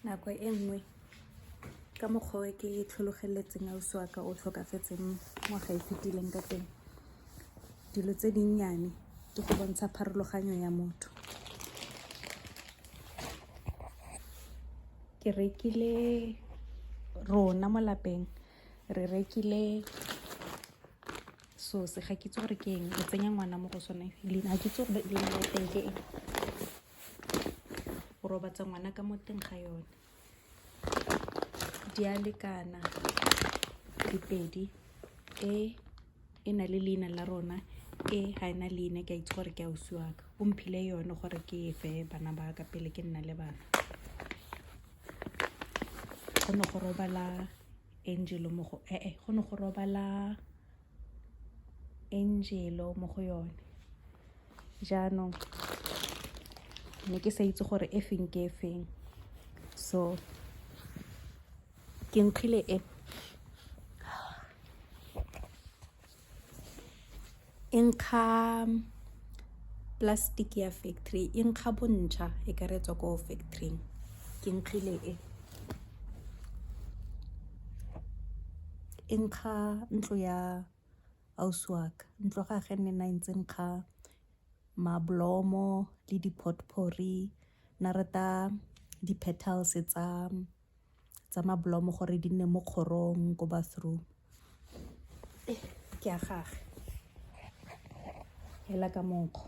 nako e nngwe ka mokgwa o ke tlhologeletseng ausi wa ka o tlhokafetseng ngwaga e fetileng ka teng, dilo tse dinnyane ke go bontsha pharologanyo ya motho. Ke rekile rona mo lapeng re rekile sose, ga ke itse gore ke eng, re tsenya ngwana mo go sone, ga ke itse gore leina la teng ke eng, o robatsa ngwana ka mo teng ga yone. Di a lekana dipedi, e na le leina la rona, ga ena leina ke a itse gore ke ausi wa ka, o mphile yone gore ke fe bana ba ka pele ke nna le bana. Go ne go robala Angelo mo go go ne go robala Angelo mo go yone. Jaanong ne ke sa itse gore e feng ke e feng, so ke nkgile e nkga plastic ya factory, e nkga bontšha e ka re tswa ko factory-ing. Ke nkgile e nkga ntlo ya ausi wa ka, ntlo ga ge nne na ntse nkga mablomo le di-potpourri, na rata di-petals tsa mablomo gore di nne mo kgorong ko bathroom. Ke a gage hela ka monkgo.